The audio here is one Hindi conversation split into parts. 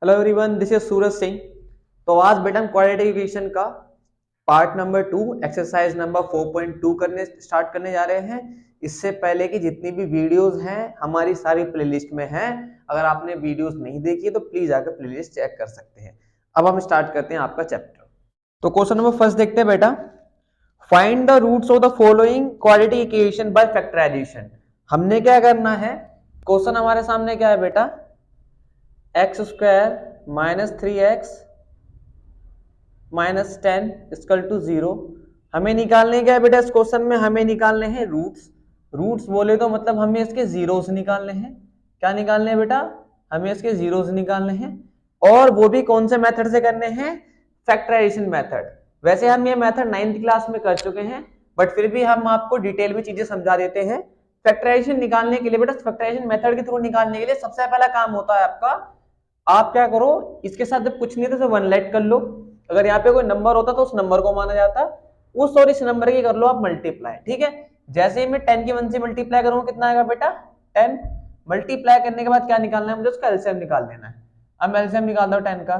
Hello everyone, this is Suraj Singh. तो आज बेटा हम क्वाड्रेटिक इक्वेशन का part number 2 exercise number 4.2 start करने जा रहे हैं। इससे पहले की जितनी भी वीडियोस हैं हमारी सारी प्लेलिस्ट में हैं। अगर आपने वीडियोस नहीं देखी तो प्लीज आकर प्लेलिस्ट चेक कर सकते हैं। अब हम स्टार्ट करते हैं आपका चैप्टर। तो क्वेश्चन नंबर फर्स्ट देखते हैं बेटा। Find the roots of the following quadratic equation by factorisation. हमने क्या करना है, क्वेश्चन हमारे सामने क्या है बेटा, x square minus 3x minus 10 equal to 0। हमें निकालने क्या है बेटा, इस क्वेश्चन में हमें निकालने हैं रूट्स। रूट्स बोले तो मतलब हमें इसके जीरोस निकालने हैं। क्या निकालने हैं बेटा, हमें इसके जीरोस निकालने हैं। और वो भी कौन से मेथड से करने हैं, फैक्टराइजेशन मेथड। वैसे हम ये मेथड 9th क्लास में कर चुके हैं, बट फिर भी हम आपको डिटेल में चीजें समझा देते हैं। फैक्टराइजेशन निकालने के लिए बेटा, फैक्टराइजेशन मेथड के थ्रू निकालने के लिए सबसे पहला काम होता है आपका, आप क्या करो, इसके साथ जब कुछ नहीं है तो वन लेट कर लो। अगर यहाँ पे कोई नंबर होता तो उस नंबर को माना जाता, उस और इस नंबर की कर लो आप मल्टीप्लाई। ठीक है, जैसे ही मैं 10 की 1 से मल्टीप्लाई करूंगा कितना आएगा बेटा 10। मल्टीप्लाई करने के बाद क्या निकालना है मुझे, उसका एलसीएम निकाल देना है। अब मैं एलसीएम निकालता हूँ 10 का,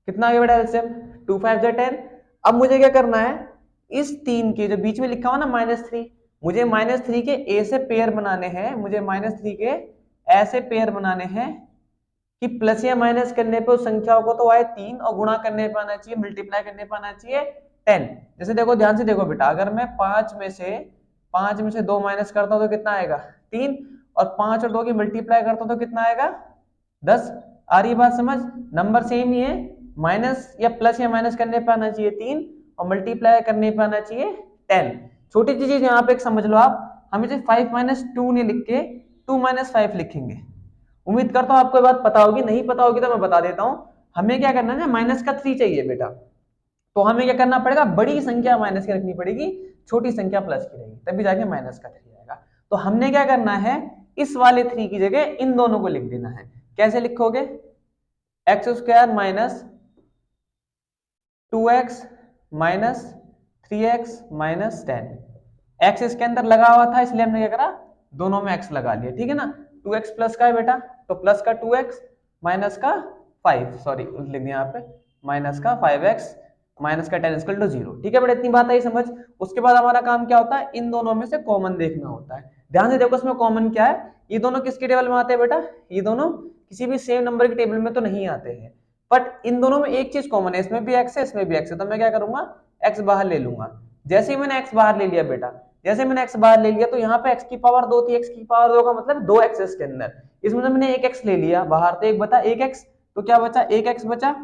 कितना आ गया बेटा एलसीएम 2 5 10। अब मुझे क्या करना है, इस 3 के जो बीच में लिखा हुआ ना -3, मुझे -3 के ए से पेयर बनाने हैं। मुझे -3 के ऐसे पेयर बनाने हैं कि प्लस या माइनस करने पे उस संख्याओं को तो आए 3 और गुणा करने पे आना चाहिए, मल्टीप्लाई करने पे आना चाहिए 10। जैसे देखो, ध्यान से देखो बेटा, अगर मैं 5 में से 2 माइनस करता हूं तो कितना आएगा 3, और 5 और 2 की मल्टीप्लाई करता हूं तो कितना आएगा 10। आ रही बात समझ, नंबर सेम ही है, माइनस या प्लस या माइनस करने पे आना चाहिए 3 और मल्टीप्लाई करने पे आना चाहिए 10। छोटी सी चीज यहाँ पे एक समझ लो आप, हम इसे 5 - 2 नहीं लिख के 2 - 5 लिखेंगे। उम्मीद करता हूं आपको ये बात पता होगी, नहीं पता होगी तो मैं बता देता हूं। हमें क्या करना है, माइनस का 3 चाहिए बेटा, तो हमें क्या करना पड़ेगा, बड़ी संख्या माइनस की रखनी पड़ेगी, छोटी संख्या प्लस की रहेगी, तभी जाके माइनस का 3 आएगा। तो हमने क्या करना है, इस वाले 3 की जगह इन दोनों को लिख देना है। कैसे लिखोगे, x square minus 2x minus 3x minus 10। X इसके अंदर लगा हुआ था इसलिए हमने क्या करा, दोनों में x लगा लिया। ठीक है ना, 2x प्लस का है बेटा, तो प्लस का 2x माइनस का 5, सॉरी लिख दिया यहाँ पे, माइनस का 5x माइनस का 10 इक्वल टू 0। ठीक है बेटा, इतनी बात आई समझ। उसके बाद हमारा काम क्या होता है, इन दोनों में से कॉमन देखना होता है। ध्यान से देखो इसमें कॉमन क्या है, ये दोनों किसके टेबल में आते हैं बेटा, ये दोनों किसी भी सेम नंबर के टेबल में तो नहीं आते हैं, बट इन दोनों में एक चीज कॉमन है, इसमें भी x है इसमें भी x है, तो मैं क्या करूंगा x बाहर ले लूंगा। जैसे ही मैंने x बाहर ले लिया बेटा, जैसे मैंने x बाहर ले लिया तो यहाँ पे x की पावर 2 थी, x की पावर 2 का मतलब 2x इसके अंदर, इसमें मैंने 1x ले लिया बाहर, तो 1 बता 1x, तो क्या बचा 1x बचा।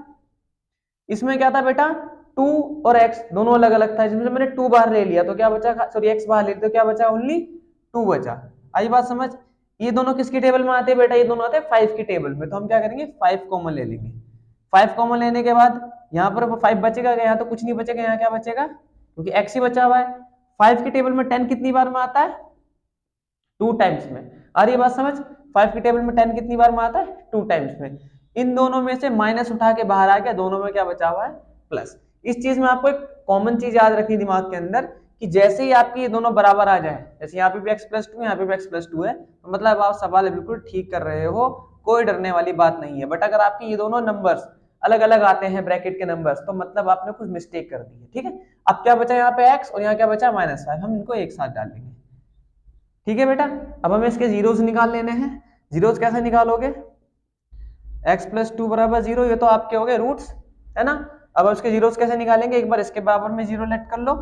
इसमें क्या था बेटा 2 और x दोनों अलग अलग था, इसमें मैंने 2 बाहर ले लिया तो क्या बचा, सॉरी x बाहर ले लिया तो क्या बचा, ओनली 2 बचा। आई बात समझ। ये दोनों किसके टेबल में आते हैं बेटा, ये दोनों आते हैं 5 के टेबल में, तो हम क्या करेंगे 5 कॉमन ले लेंगे। 5 कॉमन लेने के बाद यहाँ पर 5 बचेगा, यहाँ तो कुछ नहीं बचेगा, यहाँ क्या बचेगा, क्योंकि x ही बचा हुआ है। 5 के टेबल में 10 कितनी बार में आता है, 2 टाइम्स में। आ रही बात समझ, 5 के टेबल में 10 कितनी बार में आता है, 2 टाइम्स में। इन दोनों में से माइनस उठा के बाहर आ गया, दोनों में क्या बचा हुआ है, प्लस। इस चीज में आपको एक कॉमन चीज याद रखनी दिमाग के अंदर, कि जैसे ही आपकी ये दोनों बराबर आ जाए, जैसे यहाँ पे भी x+2 यहाँ पे भी x+2 है, तो मतलब आप सवाल बिल्कुल ठीक कर रहे हो, कोई डरने वाली बात नहीं है। बट अगर आपकी ये दोनों नंबर्स अलग अलग आते हैं ब्रैकेट के नंबर्स, तो मतलब आपने कुछ मिस्टेक कर दी है। ठीक है, अब क्या बचा यहाँ पे x और यहाँ क्या बचा -5, हम इनको एक साथ डाल लेंगे। ठीक है बेटा, अब हमें इसके जीरोस निकाल लेने हैं। जीरोस कैसे निकालोगे, x+2 बराबर 0, ये तो आपके हो गए रूट्स, है ना। अब उसके जीरोस कैसे निकालेंगे, एक बार इसके बराबर में 0 लेट कर लो,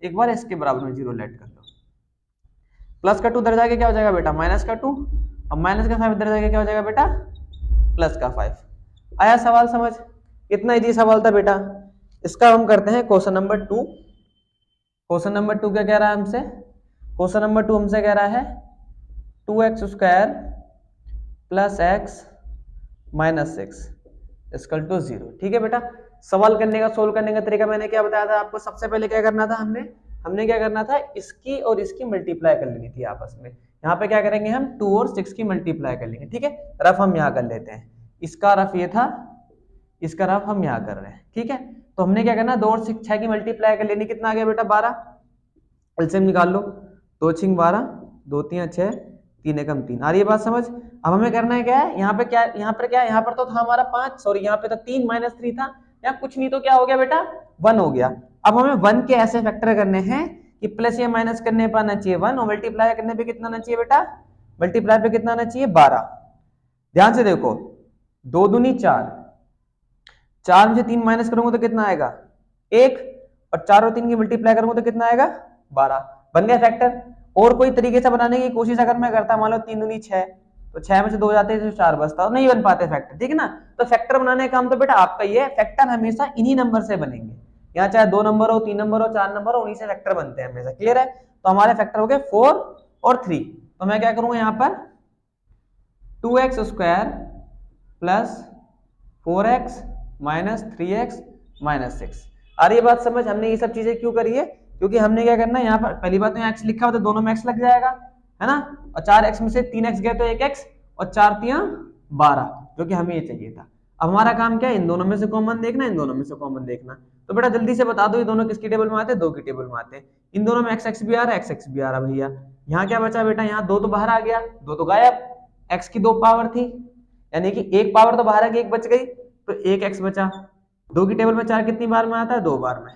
एक बार इसके बराबर में 0 लेट कर लो। प्लस का 2 इधर जाके क्या हो जाएगा बेटा, माइनस का 2, और माइनस का 5 इधर जाके क्या हो जाएगा बेटा, प्लस का 5। आया सवाल समझ, इतना इजी सवाल था बेटा। इसका हम करते हैं क्वेश्चन नंबर 2। क्वेश्चन नंबर 2 क्या कह रहा है हमसे, क्वेश्चन नंबर 2 हमसे कह रहा है 2x square plus x minus 6 equal to 0। ठीक है बेटा, सवाल करने का, सोल्व करने का तरीका मैंने क्या बताया था आपको, सबसे पहले क्या करना था, हमने क्या करना था, इसकी और इसकी मल्टीप्लाई कर लेनी थी आपस में। यहाँ पे क्या करेंगे हम 2 और 6 की मल्टीप्लाई कर लेंगे। ठीक है, रफ हम यहाँ कर लेते हैं, इसका रफ ये था, इसका रफ हम यहाँ कर रहे हैं। ठीक है, तो हमने क्या करना, 2 और 6 की मल्टीप्लाई कर लेनी, कितना आ गया बेटा 12। एलसीएम निकाल लो, 2 6 12, 2 3 6, 3 एकम 3। आ रही है बात समझ? अब हमें करना है क्या है, यहाँ पे क्या, यहाँ पर क्या, यहाँ पर तो था हमारा 5, सॉरी यहाँ पे तो 3 माइनस 3 था, यहाँ कुछ नहीं तो क्या हो गया बेटा 1 हो गया। अब हमें 1 के ऐसे फैक्टर करने हैं कि प्लस या माइनस करने पे आना चाहिए 1 और मल्टीप्लाई करने पे कितना आना चाहिए बेटा, मल्टीप्लाई पे कितना आना चाहिए 12। ध्यान से देखो 2 दूनी 4, 4 में से 3 माइनस करूंगा तो कितना आएगा 1, और 4 और 3 की मल्टीप्लाई करूंगा तो कितना आएगा 12। बन गया फैक्टर। और कोई तरीके से बनाने की कोशिश अगर मैं करता, मान लो 3 दूनी 6, तो 6 में से 2 जाते हैं तो 4 बचता, नहीं बन पाते फैक्टर, ठीक है ना। तो फैक्टर बनाने का काम तो बेटा आपका ही है, फैक्टर हमेशा इन्हीं नंबर से बनेंगे, यहाँ चाहे 2 नंबर हो, 3 नंबर हो, 4 नंबर हो, उन्हीं से फैक्टर बनते हैं हमेशा। क्लियर है? तो हमारे फैक्टर हो गए 4 और 3। तो मैं क्या करूंगा यहाँ पर 2x square plus 4x minus 3x minus 6। आ रही है बात समझ? हमने ये सब चीजें क्यों करी है, क्योंकि हमने क्या करना है, यहाँ पर पहली बात तो x लिखा हुआ तो दोनों में x लग जाएगा, है ना, और 4x में से 3x गए तो 1x, और 4 3 12, जो कि हमें ये चाहिए था। अब हमारा काम क्या है, इन दोनों में से कॉमन देखना, इन दोनों में से कॉमन देखना। तो बेटा जल्दी से बता दो ये दोनों किसकी टेबल में आते हैं, 2 की टेबल में आते हैं। इन दोनों में x भी आ रहा है, x भी आ रहा है भैया। यहाँ क्या बचा बेटा, यहाँ 2 तो बाहर आ गया, 2 तो गायब, x की 2 पावर थी, यानी कि 1 पावर तो बाहर आ गई, 1 बच गई, तो 1x बचा। 2 की टेबल में 4 कितनी बार में आता है, 2 बार में,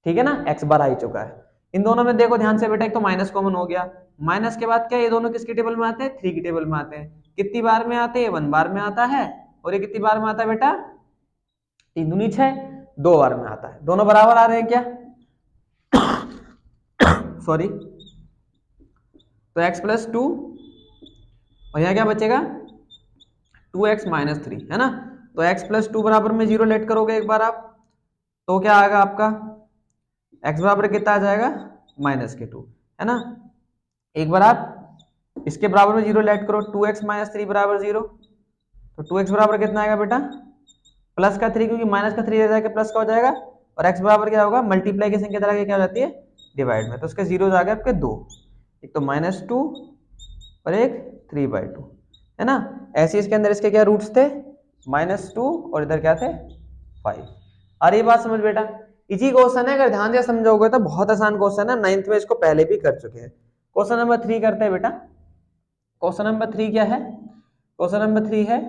ठीक है ना, x बार आ ही चुका है। इन दोनों में देखो ध्यान से बेटा, एक तो माइनस कॉमन हो गया, माइनस के बाद क्या ये दोनों किसकी टेबल में आते हैं, 3 की टेबल में आते हैं। कितनी बार में आते हैं, 1 बार में आता है, और ये कितनी बार में आता है बेटा, 3 दूनी 6, 2 बार में आता है। दोनों बराबर आ रहे हैं क्या सॉरी, तो x प्लस 2, और यहाँ क्या बचेगा 2x माइनस 3, है ना। तो x प्लस 2 बराबर में 0 लेट करोगे एक बार आप, तो क्या आएगा आपका x बराबर कितना आ जाएगा माइनस के 2, है ना। एक बार आप इसके बराबर में 0 लेट करो, 2x माइनस 3 बराबर 0, तो 2x बराबर कितना आएगा बेटा प्लस का 3, क्योंकि माइनस का 3 रह जाएगा प्लस का हो जाएगा, और x बराबर क्या होगा मल्टीप्लाई की तरह क्या हो जाती है डिवाइड में, तो उसके जीरो आ गए आपके 2, एक तो -2 और एक 3/2, है ना। ऐसे इसके अंदर इसके क्या रूट्स थे -2 और इधर क्या थे 5। आ रही बात समझ बेटा, इजी क्वेश्चन है, अगर ध्यान से समझोगे तो बहुत आसान क्वेश्चन है, 9th में इसको पहले भी कर चुके हैं। क्वेश्चन नंबर 3 करते हैं बेटा। क्वेश्चन नंबर 3 क्या है, क्वेश्चन नंबर 3 है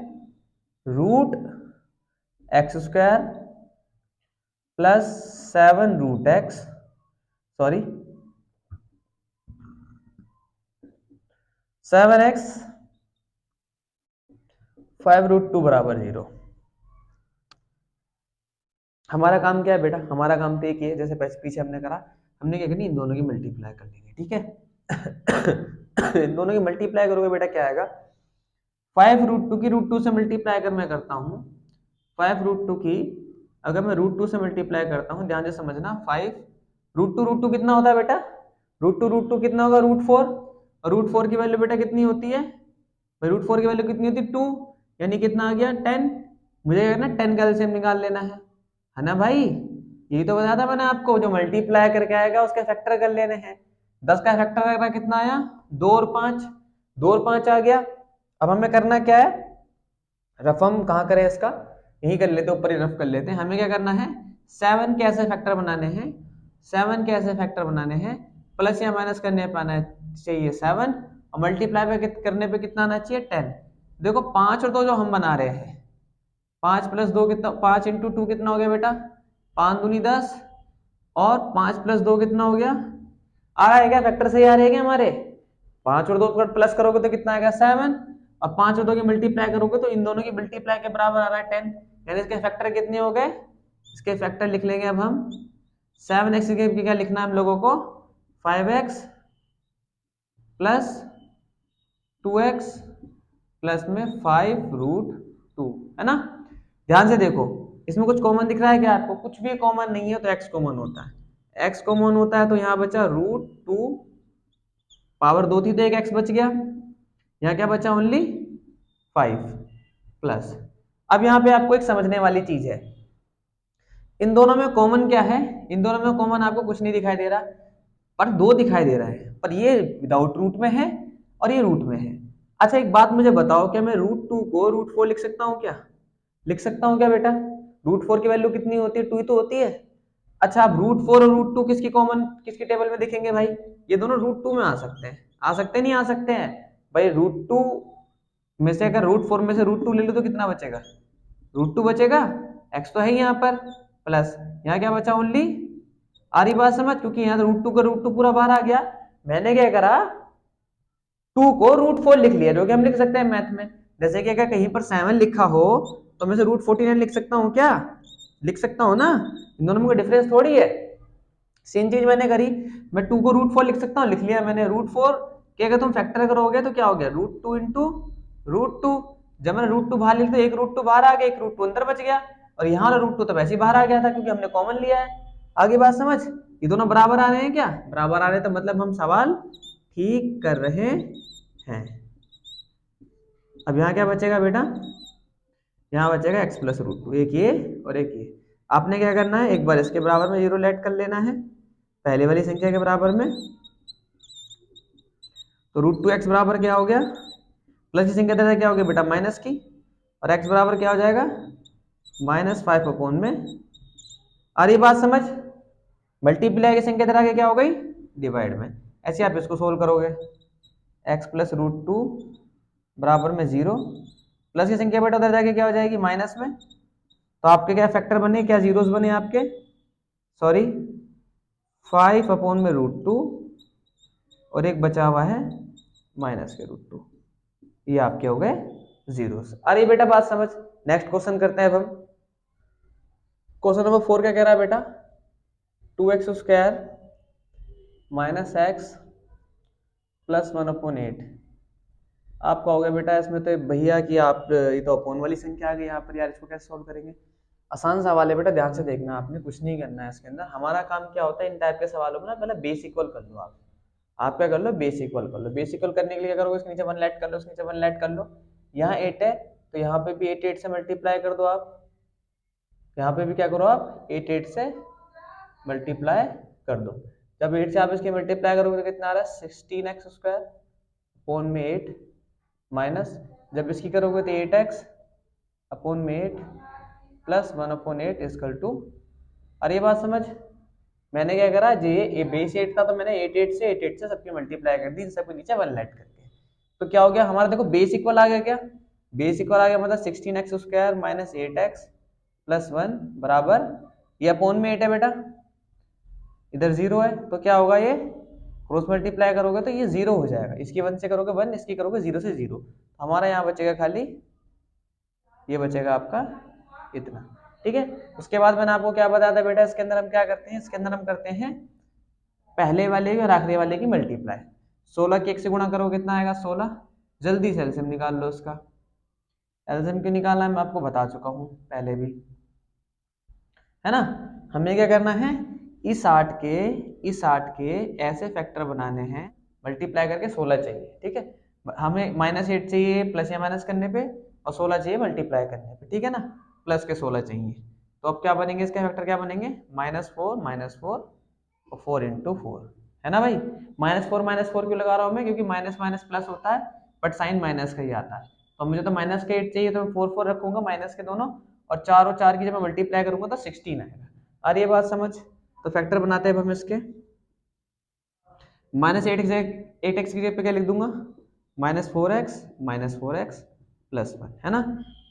√x² plus 7√x, sorry 7x 5√2 बराबर 0। हमारा काम क्या है बेटा, हमारा काम तो एक ही है, जैसे पीछे हमने करा, हमने क्या करनी इन दोनों की मल्टीप्लाई कर लेंगे, ठीक है इन दोनों की मल्टीप्लाई करोगे बेटा क्या आएगा 5√2 की √2 से मल्टीप्लाई अगर मैं करता हूँ, 5√2 की अगर मैं √2 से मल्टीप्लाई करता हूँ, ध्यान से समझना, 5√2 कितना होता है बेटा, √2 कितना होगा √4, और √4 की वैल्यू बेटा कितनी होती है, √4 की वैल्यू कितनी होती है 2, यानी कितना आ गया 10। मुझे ना 10 का एलसीएम निकाल लेना है ना भाई, यही तो बताया था मैंने आपको, जो मल्टीप्लाई करके आएगा उसके फैक्टर कर लेने हैं। 10 का फैक्टर करना कितना आया 2 और 5, 2 और 5 आ गया। अब हमें करना क्या है, रफ हम कहाँ करें इसका, यही कर लेते, ऊपर ही रफ कर लेते हैं। हमें क्या करना है 7 के ऐसे फैक्टर बनाने हैं, 7 के ऐसे फैक्टर बनाने हैं, प्लस या माइनस करने पे आना चाहिए 7, और मल्टीप्लाई पे करने पे कितना आना चाहिए 10। देखो 5 और 2 जो हम बना रहे हैं, 5 + 2 कितना, 5 × 2 कितना हो गया बेटा 5 दूनी 10, और 5 + 2 कितना हो गया, आ रहा है क्या फैक्टर सही आ रहे हैं क्या हमारे, 5 और 2 पर प्लस करोगे तो कितना आएगा 7, अब 5 और 2 की मल्टीप्लाई करोगे तो इन दोनों की मल्टीप्लाई के बराबर आ रहा है 10, यानी इसके फैक्टर कितने हो गए, इसके फैक्टर लिख लेंगे अब हम 7x के क्या लिखना है हम लोगों को 5x प्लस 2x प्लस में 5√2, है ना। ध्यान से देखो इसमें कुछ कॉमन दिख रहा है क्या आपको, कुछ भी कॉमन नहीं है, तो x कॉमन होता है, x कॉमन होता है, तो यहाँ बचा √2, पावर 2 थी तो एक x बच गया, यहाँ क्या बचा ओनली 5 प्लस। अब यहाँ पे आपको एक समझने वाली चीज है, इन दोनों में कॉमन क्या है, इन दोनों में कॉमन आपको कुछ नहीं दिखाई दे रहा, पर 2 दिखाई दे रहा है, पर ये विदाउट रूट में है और ये रूट में है। अच्छा एक बात मुझे बताओ, क्या मैं √2 को √4 लिख सकता हूँ क्या, लिख सकता हूँ क्या बेटा, √4 की वैल्यू कितनी होती है 2 ही तो होती है। अच्छा अब √4 और √2 किसकी कॉमन किसकी टेबल में दिखेंगे भाई, ये दोनों √2 में आ सकते हैं, आ सकते नहीं आ सकते हैं, भाई √2 में से अगर √4 में से √2 ले लो तो कितना बचेगा, √2 बचेगा, x तो है ही यहाँ पर, प्लस यहाँ क्या बचा ओनली, आ रही बात समझ, क्योंकि यहाँ √2 का √2 पूरा बाहर आ गया। मैंने क्या करा, 2 को √4 लिख लिया, जो कि हम लिख सकते हैं मैथ में। जैसे कि अगर कहीं पर 7 लिखा हो तो मैं से √49 लिख सकता हूँ क्या, लिख सकता हूँ ना, इन दोनों में कोई डिफरेंस थोड़ी है। सेम चीज मैंने करी, मैं 2 को √4 लिख सकता हूँ, लिख लिया मैंने। √4 के अगर तुम फैक्टर करोगे तो क्या हो गया, √2 इंटू √2। जब मैंने √2 बाहर लिख तो एक √2 बाहर आ गया, एक √2 अंदर बच गया, और यहाँ वाला √2 तो वैसे ही बाहर आ गया था क्योंकि हमने कॉमन लिया है। आगे बात समझ, ये दोनों बराबर आ रहे हैं क्या, बराबर आ रहे हैं, तो मतलब हम सवाल ठीक कर रहे हैं। अब यहाँ क्या बचेगा बेटा, यहाँ बचेगा x प्लस √2, एक ये और एक ये। आपने क्या करना है, एक बार इसके बराबर में 0 लेट कर लेना है पहले वाली संख्या के बराबर में, तो √2x बराबर क्या हो गया, प्लस की संख्या तरह क्या हो गया बेटा माइनस की, और x बराबर क्या हो जाएगा -5 अपॉन में। आ रही बात समझ, मल्टीप्लाई की संख्या तरह क्या हो गई डिवाइड में। ऐसे आप इसको सोल्व करोगे, x प्लस √2 बराबर में 0, प्लस की संख्या बेटा उधर जाके क्या हो जाएगी माइनस में, तो आपके क्या फैक्टर बने, क्या जीरोस बने आपके, सॉरी 5 अपॉन में √2 और एक बचा हुआ है माइनस के √2, ये आपके हो गए जीरोस। अरे बेटा बात समझ, नेक्स्ट क्वेश्चन करते हैं अब हम। क्वेश्चन नंबर 4 क्या कह रहा है बेटा, 2x² माइनस x प्लस 1/8। आप कहोगे बेटा इसमें तो भैया कि आप ये तो अपोन वाली संख्या आ गई यहाँ पर, यार इसको कैसे सॉल्व करेंगे। आसान सवाल है बेटा, ध्यान से देखना, आपने कुछ नहीं करना है इसके अंदर। हमारा काम क्या होता है इन टाइप के सवालों में ना, पहले बेस इक्वल कर लो। आप क्या कर लो, बेस इक्वल कर लो। बेस इक्वल करने के लिए क्या करोगे, इसके नीचे 1 लेट कर लो, इसके नीचे 1 लेट कर लो। यहाँ 8 है तो यहाँ पे भी 8 से मल्टीप्लाई कर दो आप, यहाँ पे भी क्या करो आप 8 से मल्टीप्लाई कर दो। जब 8 से आप इसकी मल्टीप्लाई करोगे तो कितना आ रहा है 16x² अपॉन में 8 माइनस, जब इसकी करोगे तो 8x अपॉन में 8 प्लस 1/8 इक्वल टू। अरे ये बात समझ, मैंने क्या करा, ये बेस 8 था तो मैंने 8 से सबकी मल्टीप्लाई कर दी, सबके नीचे 1 लेट करके। तो क्या हो गया हमारा, देखो बेस इक्वल आ गया, क्या बेस इक्वल आ गया, मतलब 16x² माइनस 8x प्लस 1 बराबर, ये अपॉन में 8 है बेटा, इधर 0 है, तो क्या होगा ये क्रॉस मल्टीप्लाई करोगे तो ये 0 हो जाएगा। इसकी 1 से करोगे 1, इसकी करोगे 0 से 0, हमारा यहाँ बचेगा खाली, ये बचेगा आपका इतना, ठीक है। उसके बाद मैंने आपको क्या बताया था बेटा, इसके अंदर हम क्या करते हैं, इसके अंदर हम करते हैं पहले वाले और आखिरी वाले की मल्टीप्लाई। 16 की 1 से गुणा करो कितना आएगा 16, जल्दी से एलसीएम निकाल लो इसका। एलसीएम क्यों निकालना है मैं आपको बता चुका हूँ पहले भी, है ना। हमें क्या करना है, इस 8 के ऐसे फैक्टर बनाने हैं, मल्टीप्लाई करके 16 चाहिए, ठीक है। हमें -8 चाहिए प्लस या माइनस करने पे, और 16 चाहिए मल्टीप्लाई करने पे, ठीक है ना, प्लस के 16 चाहिए। तो अब क्या बनेंगे इसके फैक्टर, क्या बनेंगे -4 और 4 इंटू 4, है ना भाई। -4 क्यों लगा रहा हूँ मैं, क्योंकि माइनस माइनस प्लस होता है बट साइन माइनस का ही आता है। तो मुझे तो माइनस के 8 चाहिए तो मैं 4 रखूंगा माइनस के दोनों, और 4 और 4 की जब मैं मल्टीप्लाई करूंगा तो 16 आएगा। अरे ये बात समझ, तो फैक्टर बनाते हैं हम इसके। -8x की जगह पे क्या लिख दूंगा, -4x प्लस 1, है ना।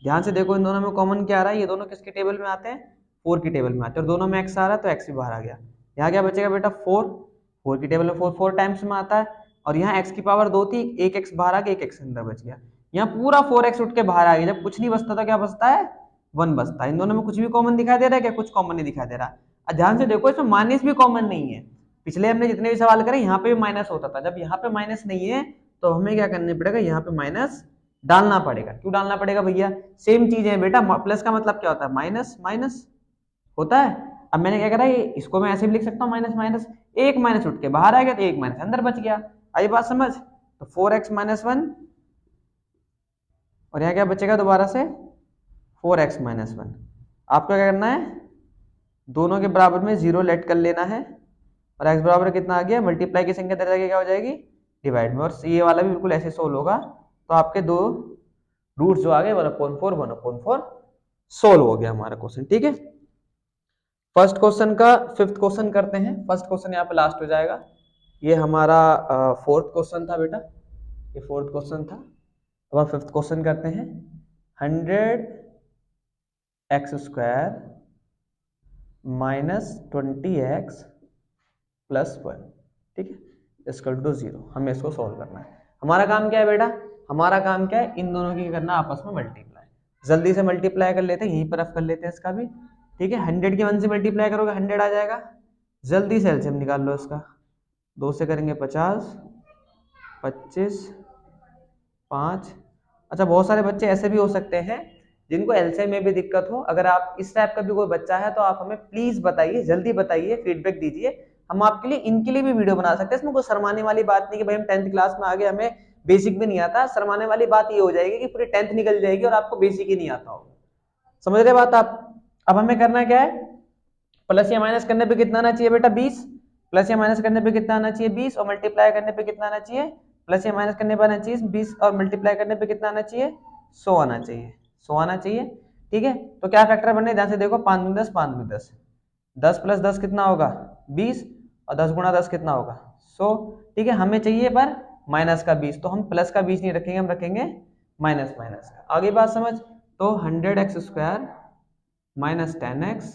ध्यान से देखो इन दोनों में कॉमन क्या आ रहा है, ये दोनों किसके टेबल में आते हैं, 4 की टेबल में आते हैं, और दोनों में x आ रहा है तो x भी बाहर आ गया। यहाँ क्या बचेगा बेटा 4 की टेबल में 4 टाइम्स में आता है, और यहाँ x की पावर 2 थी, एक x बाहर आ गया, एक x अंदर बच गया। यहाँ पूरा 4x उठ के बाहर आ गया, जब कुछ नहीं बचता तो क्या बचता है 1 बचता है। इन दोनों में कुछ भी कॉमन दिखाई दे रहा है क्या, कुछ कॉमन नहीं दिखाई दे रहा। ध्यान से देखो इसमें माइनस भी कॉमन नहीं है, पिछले हमने जितने भी सवाल करे यहाँ पे भी माइनस होता था, जब यहाँ पे माइनस नहीं है तो हमें क्या करना पड़ेगा, यहाँ पे माइनस डालना पड़ेगा। क्यों डालना पड़ेगा भैया, सेम चीज है बेटा, प्लस का मतलब क्या होता है माइनस माइनस होता है। अब मैंने क्या करा, इसको मैं ऐसे भी लिख सकता हूँ माइनस माइनस, एक माइनस उठ के बाहर आ गया तो एक माइनस अंदर बच गया। आई बात समझ, तो 4x - 1 और यहाँ क्या बचेगा दोबारा से 4x - 1। आपको क्या करना है, दोनों के बराबर में 0 लेट कर लेना है, और x बराबर कितना आ गया, मल्टीप्लाई की संख्या तरह क्या हो जाएगी डिवाइड में, और ये वाला भी बिल्कुल ऐसे सोल्व होगा। तो आपके दो रूट्स जो आ गए 1/4 सोल्व हो गया हमारा क्वेश्चन, ठीक है। फर्स्ट क्वेश्चन का 5th क्वेश्चन करते हैं। फर्स्ट क्वेश्चन यहाँ पे लास्ट हो जाएगा, ये हमारा 4th क्वेश्चन था बेटा। ये फोर्थ क्वेश्चन था। अब हम फिफ्थ क्वेश्चन करते हैं। 100x² माइनस 20x प्लस 1, ठीक है, इक्वल टू 0। हमें इसको सॉल्व करना है। हमारा काम क्या है बेटा, हमारा काम क्या है, इन दोनों की करना आपस में मल्टीप्लाई। जल्दी से मल्टीप्लाई कर लेते हैं, यहीं पर कर लेते हैं इसका भी, ठीक है। 100 की 1 से मल्टीप्लाई करोगे 100 आ जाएगा। जल्दी से एलसीएम निकाल लो इसका। 2 से करेंगे 50, 25, 5। अच्छा, बहुत सारे बच्चे ऐसे भी हो सकते हैं जिनको एलसीएम में भी दिक्कत हो। अगर आप इस टाइप का भी कोई बच्चा है तो आप हमें प्लीज बताइए, जल्दी बताइए, फीडबैक दीजिए। हम आपके लिए इनके लिए भी वीडियो बना सकते हैं। इसमें कोई शर्माने वाली बात नहीं कि भाई हम 10th क्लास में आ गए, हमें बेसिक भी नहीं आता। शर्माने वाली बात ये हो जाएगी कि पूरी 10th निकल जाएगी और आपको बेसिक ही नहीं आता होगा। समझ रहे बात आप? अब हमें करना क्या है, प्लस या माइनस करने पे कितना आना चाहिए बेटा, 20। प्लस या माइनस करने पे कितना आना चाहिए, 20, और मल्टीप्लाई करने पे कितना आना चाहिए, प्लस या माइनस करने पे आना चाहिए 20, और मल्टीप्लाई करने पे कितना आना चाहिए, 100 आना चाहिए, 100 आना चाहिए, ठीक है। तो क्या फैक्टर बनने, ध्यान से देखो, 5 में 10, 5 में 10, 10 प्लस 10 कितना होगा 20, और 10 गुणा 10 कितना होगा 100, ठीक है। हमें चाहिए पर माइनस का 20, तो हम प्लस का 20 नहीं रखेंगे, हम रखेंगे माइनस का। आगे बात समझ। तो 100x² माइनस 10x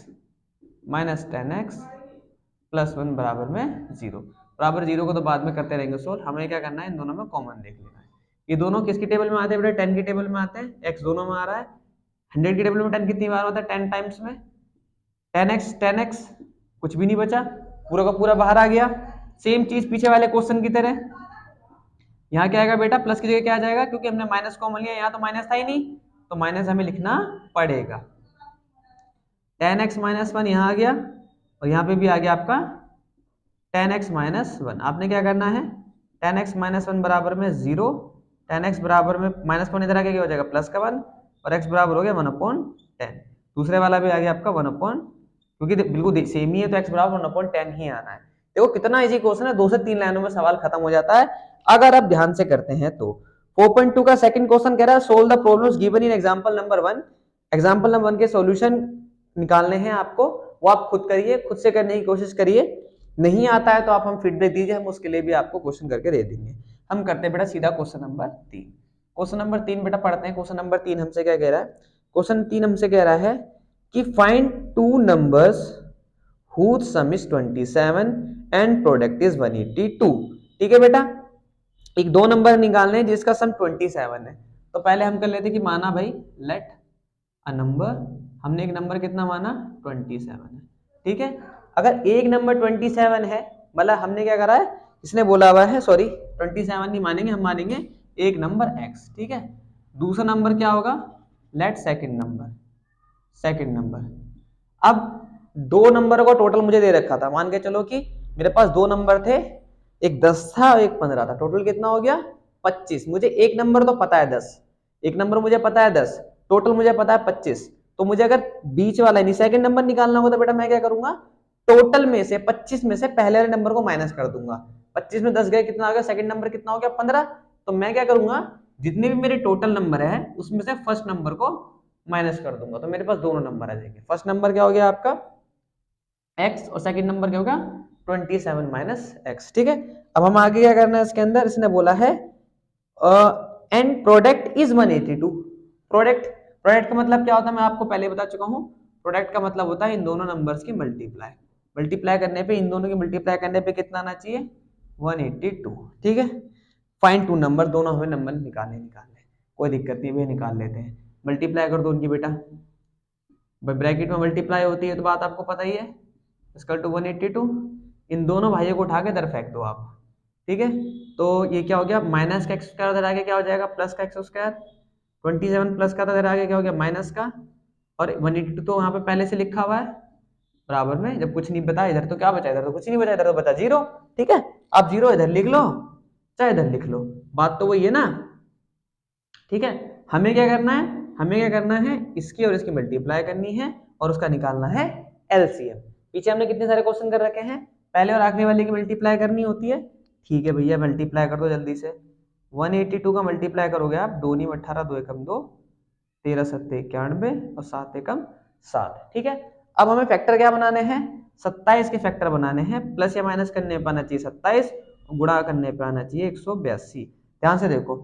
प्लस 1 बराबर में 0। बराबर 0 को तो बाद में करते रहेंगे सोल्व। हमें क्या करना है, इन दोनों में कॉमन देख लेना है। ये दोनों किसकी टेबल में आते हैं बेटा, 10 की टेबल में आते हैं। x दोनों में आ रहा है। 100 की टेबल में 10 कितनी बार होता है, 10 टाइम्स में। 10x कुछ भी नहीं बचा, पूरा का पूरा बाहर आ गया। सेम चीज पीछे वाले क्वेश्चन की तरह। यहाँ क्या आएगा बेटा, प्लस की जगह क्या आ जाएगा, क्योंकि हमने माइनस कॉमन लिया, यहाँ तो माइनस था ही नहीं, तो माइनस हमें लिखना पड़ेगा। 10x माइनस 1 यहाँ आ गया, और यहाँ पे भी आ गया आपका 10x माइनस 1। आपने क्या करना है, 10x माइनस 1 बराबर में 0, 10x बराबर में माइनस 1 इधर आके क्या हो जाएगा, प्लस का 1, और x बराबर हो गया 1/10। दूसरे वाला भी आ गया आपका 1, क्योंकि बिल्कुल सेम ही है, तो x बराबर 1/10 ही आना है। देखो कितना इजी क्वेश्चन है, 2 से 3 लाइनों में सवाल खत्म हो जाता है अगर आप ध्यान से करते हैं तो। 4.2 का सेकंड क्वेश्चन कह रहा है, solve the problems given in example number 1। Example number 1 के सॉल्यूशन निकालने हैं आपको, वो आप खुद करिए, खुद से करने की कोशिश करिए। नहीं आता है तो आप हम फीडबैक दीजिए, हम उसके लिए भी आपको क्वेश्चन करके दे देंगे। हम करते हैं बेटा सीधा क्वेश्चन नंबर 3। क्वेश्चन नंबर 3 बेटा पढ़ते हैं। क्वेश्चन नंबर 3 हमसे क्या कह रहा है, क्वेश्चन 3 हमसे कह रहा है कि find 2 numbers whose sum is 27 and product is 182। ठीक है बेटा, एक 2 नंबर निकालने हैं जिसका सम 27 है। तो पहले हम कर लेते कि माना भाई लेट अ नंबर, हमने एक नंबर कितना माना 27 है, ठीक है। अगर एक नंबर 27 है, मतलब हमने क्या करा है, इसने बोला हुआ है, सॉरी 27 नहीं मानेंगे, हम मानेंगे एक नंबर x, ठीक है। दूसरा नंबर क्या होगा, लेट सेकंड नंबर। अब 2 नंबर को टोटल मुझे दे रखा था, मान के चलो कि मेरे पास 2 नंबर थे, एक 10 था और एक 15 था, टोटल कितना हो गया 25। मुझे एक नंबर तो पता है 10, एक नंबर मुझे पता है 10, टोटल मुझे पता है 25। तो मुझे अगर बीच वाला यानी सेकंड नंबर निकालना होगा तो बेटा मैं क्या करूंगा, टोटल में से 25 में से पहले वाले नंबर को माइनस कर दूंगा। 25 में 10 गए, कितना आ गया, सेकंड नंबर कितना हो गया 15। तो मैं क्या करूंगा, जितने भी मेरे टोटल नंबर है उसमें से फर्स्ट नंबर को माइनस कर दूंगा, तो मेरे पास दोनों नंबर आ जाएंगे। फर्स्ट नंबर क्या हो गया आपका x, और सेकंड नंबर क्या होगा 27 माइनस x, ठीक है। अब हम आगे क्या करना है इसके अंदर, इसने बोला है एंड प्रोडक्ट इज 182। प्रोडक्ट का मतलब क्या होता है, मैं आपको पहले बता चुका हूँ। प्रोडक्ट का मतलब होता है इन दोनों नंबर्स की मल्टीप्लाई करने पे, इन दोनों की मल्टीप्लाई करने पे कितना आना चाहिए 182, ठीक है। फाइंड 2 नंबर, दोनों हमें नंबर निकालने, कोई दिक्कत नहीं, वे निकाल लेते हैं। मल्टीप्लाई कर दो उनकी बेटा, ब्रैकेट में मल्टीप्लाई होती है तो बात आपको पता ही है, इक्वल टू 182। इन दोनों भाइयों को उठा के इधर फेंक दो आप, ठीक है। तो ये क्या हो गया, माइनस का x² इधर आगे क्या हो जाएगा, प्लस का x²। 27 प्लस का इधर आगे क्या हो गया माइनस का, और 182 तो वहां पे पहले से लिखा हुआ है बराबर में। जब कुछ नहीं बता इधर तो क्या बचा, इधर तो कुछ नहीं बचा, इधर तो बचा 0, ठीक है। आप 0 इधर लिख लो चाहे इधर लिख लो, बात तो वही है ना, ठीक है। हमें क्या करना है, इसकी और इसकी मल्टीप्लाई करनी है और उसका निकालना है एलसीएम। पीछे हमने कितने सारे क्वेश्चन कर रखे हैं, पहले और आखिरी वाले की मल्टीप्लाई करनी होती है, ठीक है भैया मल्टीप्लाई कर दो जल्दी से। 182 का मल्टीप्लाई करोगे आप, 2 × 18, 2 × 1 = 2, 13 × 7 = 91 और 7 × 1 = 7, ठीक है। अब हमें फैक्टर क्या बनाने हैं, 27 के फैक्टर बनाने हैं। प्लस या माइनस करने पे आना चाहिए 27, गुणा करने पे आना चाहिए 182। ध्यान से देखो,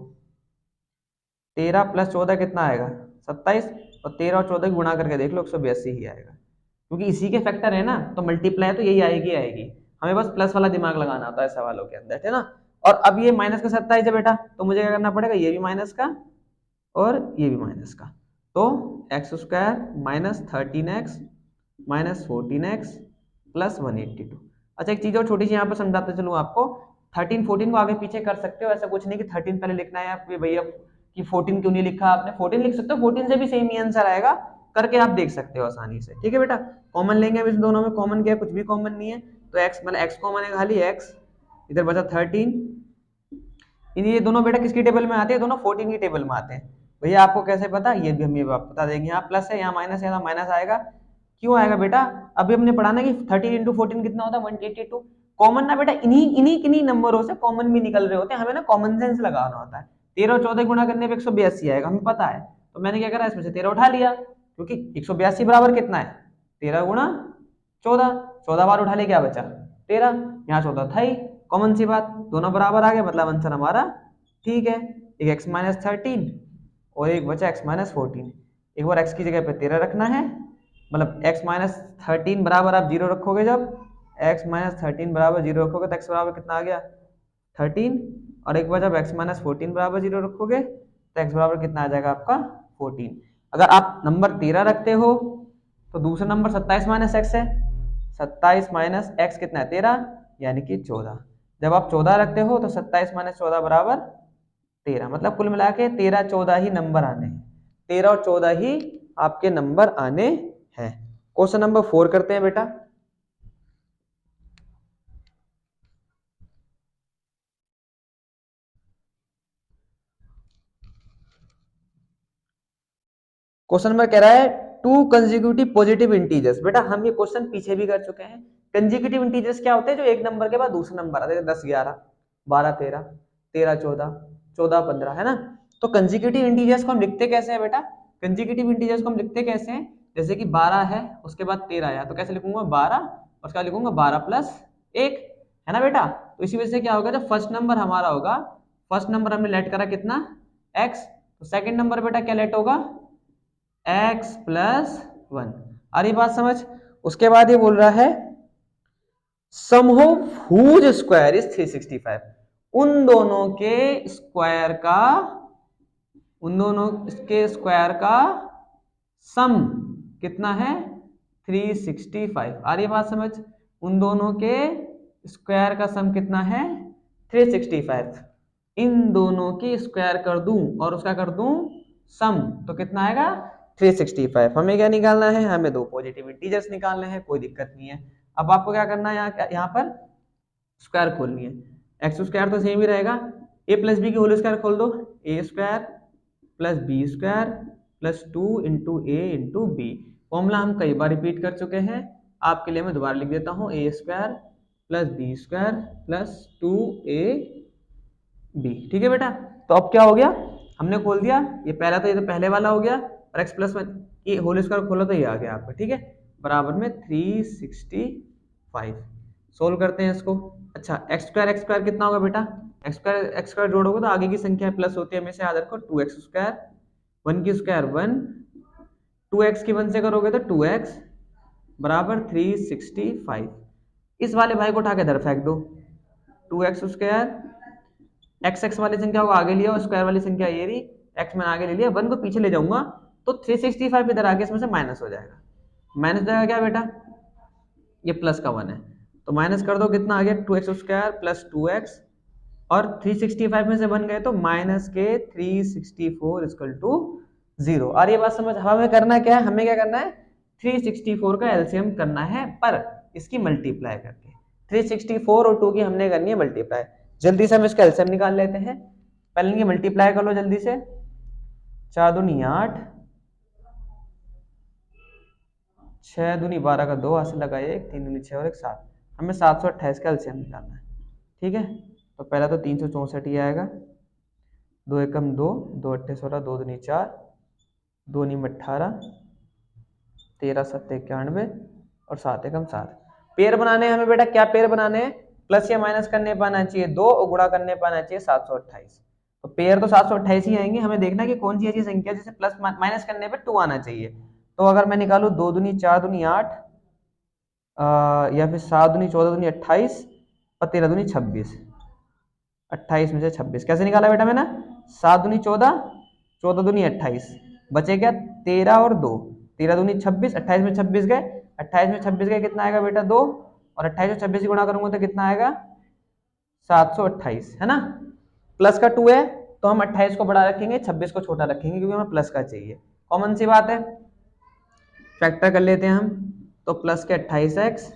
13 + 14 कितना आएगा 27, और 13 और 14 की गुणा करके देख लो 182 ही आएगा, क्योंकि इसी के फैक्टर है ना, तो मल्टीप्लाई तो यही आएगी। हमें बस प्लस वाला दिमाग लगाना होता है सवालों के अंदर, है ना। और अब ये माइनस का 27 है बेटा, तो मुझे क्या करना पड़ेगा, ये भी माइनस का और ये भी माइनस का, तो x² - 13x - 14x + 182। अच्छा एक चीज और छोटी सी यहाँ पर समझाते चलूँ आपको, 13 14 को आगे पीछे कर सकते हो, ऐसा कुछ नहीं कि 13 पहले लिखना है आप भैया कि 14 क्यों नहीं लिखा आपने, 14 लिख सकते हो, 14 से भी सेम ही आंसर आएगा, करके आप देख सकते हो आसानी से, ठीक है बेटा। कॉमन लेंगे, अब इस दोनों में कॉमन क्या है, कुछ भी कॉमन नहीं है, तो x मतलब x कॉमन है खाली x, इधर बचा 13। ये दोनों बेटा किसकी टेबल में आते हैं, दोनों 14 की टेबल में आते हैं। भैया आपको कैसे पता, ये भी हम ये बता देंगे, यहाँ प्लस है यहाँ माइनस है, यहाँ माइनस आएगा, क्यों आएगा बेटा, अभी हमने पढ़ा ना कि 13 × 14 कितना होता है 182। कॉमन ना बेटा इन्हीं नंबरों से कॉमन भी निकल रहे होते हैं, हमें ना कॉमन सेंस लगाना होता है। 13 और 14 गुणा करने पे 182 आएगा, हमें पता है, तो मैंने क्या करा, इसमें से 13 उठा लिया, क्योंकि 182 बराबर कितना है 13 × 14, 14 बार उठा ले क्या बचा 13, यहाँ 14 था ही, कॉमन सी बात, दोनों बराबर आ गए, मतलब आंसर हमारा ठीक है। एक x - 13 और एक बचा x - 14, एक बार x की जगह पे 13 रखना है, मतलब x - 13 बराबर आप 0 रखोगे, जब x - 13 बराबर 0 रखोगे तो x बराबर कितना आ गया 13, और एक बार जब x - 14 बराबर 0 रखोगे तो x बराबर कितना आ जाएगा आपका 14। अगर आप नंबर 13 रखते हो तो दूसरा नंबर 27 - x है, 27 - x कितना है 13, यानी कि 14। जब आप 14 रखते हो तो 27 - 14 बराबर 13, मतलब कुल मिला के 13 14 ही नंबर आने हैं, 13 और 14 ही आपके नंबर आने हैं। क्वेश्चन नंबर 4 करते हैं बेटा। क्वेश्चन नंबर कह रहा है 2 कंसेक्यूटिव पॉजिटिव इंटीजर्स। बेटा हम ये क्वेश्चन पीछे भी कर चुके हैं। कंसेक्यूटिव इंटीजर्स क्या होते हैं, जो एक नंबर के बाद दूसरा नंबर आते हैं, 10 11 12 13 13 14 14 15, है ना। तो कंसेक्यूटिव इंटीजर्स को हम लिखते कैसे हैं बेटा, कंसेक्यूटिव इंटीजर्स को हम लिखते कैसे हैं, जैसे कि 12 है उसके बाद 13 आया, तो कैसे लिखूंगा 12, और उसका लिखूंगा 12 + 1, है ना बेटा। तो इसी वजह से क्या होगा, जब फर्स्ट नंबर हमारा होगा, फर्स्ट नंबर हमने लेट करा कितना x, तो सेकंड नंबर बेटा क्या लेट होगा x + 1। आ रही बात समझ। उसके बाद ये बोल रहा है सम ऑफ हुज स्क्वायर इज 365, उन दोनों के स्क्वायर का सम कितना है 365। आ रही बात समझ, उन दोनों के स्क्वायर का सम कितना है 365, इन दोनों की स्क्वायर कर दूं और उसका कर दूं सम, तो कितना आएगा 365। हमें क्या निकालना है, हमें दो पॉजिटिव इंटीजर्स निकालने हैं, कोई दिक्कत नहीं है। अब आपको क्या करना है, यहाँ पर स्क्वायर खोलनी है, एक्स स्क्वायर तो सेम ही रहेगा, a + b की होल स्क्वायर खोल दो, a² + b² + 2 × a × b। Formula हम कई बार रिपीट कर चुके हैं, आपके लिए मैं दोबारा लिख देता हूँ, a² + b² + 2ab। ठीक है बेटा, तो अब क्या हो गया, हमने खोल दिया, ये पहला तो ये तो पहले वाला हो गया, और x + 1 ये होल स्क्वायर खोला तो ये आ गया आपका, ठीक है, बराबर में 365। सोल्व करते हैं इसको। अच्छा x² कितना होगा बेटा, x² जोड़ोगे तो आगे की संख्या प्लस होती है, हमेशा याद रखो, 2x², 1 की स्क्वायर 1, 2x की 1 से करोगे तो 2x बराबर 365। इस वाले भाई को उठा के इधर फेंक दो, 2x², x वाली संख्या को आगे लिया और स्क्वायर वाली संख्या ये रही, x मैंने आगे ले लिया, 1 को पीछे ले जाऊंगा तो 365 इधर आगे इसमें से माइनस हो जाएगा, माइनस हो जाएगा क्या बेटा, ये प्लस का 1 है तो माइनस कर दो, कितना आ गया 2x² + 2x, और 365 में से 1 गए तो माइनस के 364 = 0। और ये बात समझ, हमें करना क्या है, हमें क्या करना है 364 का एलसीएम करना है, पर इसकी मल्टीप्लाई करके, 364 और 2 की हमने करनी है मल्टीप्लाई। जल्दी से हम इसका एलसीएम निकाल लेते हैं, पहले इनकी मल्टीप्लाई कर लो जल्दी से, 4 दूनी 8, 6 दूनी 12 का 2 हाथ से लगा 1, 3 दूनी 6 और 1 7, हमें 728 का एलसीएम निकालना है। ठीक है, तो पहला तो 364 ही आएगा, 2 एकम 2, 2 अट्ठे 16, 2 दूनी 4, 2 नीम 18, 13 7 91 और 7 एकम 7। पेयर बनाने हैं हमें बेटा, क्या पेयर बनाने हैं, प्लस या माइनस करने पाना चाहिए 2 और गुणा करने पाना चाहिए 728। तो पेयर तो 728 ही आएंगे, हमें देखना है कि कौन सी ऐसी संख्या जिसे प्लस माइनस करने पे 2 आना चाहिए। तो अगर मैं निकालू 2 दूनी 4 दूनी 8 या फिर 7 दूनी 14 दूनी 28 और 13 दूनी 26, 28 में से 26 कैसे निकाला बेटा मैंने? 7 दूनी 14, 14 दूनी 28, बचे क्या 13 और 2, 13 दूनी 26, 28 में 26 गए, 28 में 26 गए कितना आएगा बेटा 2, और 28 में 26 गुणा करूंगा तो कितना आएगा 728, है ना। प्लस का 2 है तो हम 28 को बड़ा रखेंगे, 26 को छोटा रखेंगे क्योंकि हमें प्लस का चाहिए, कॉमन सी बात है। फैक्टर कर लेते हैं हम, तो प्लस के 28x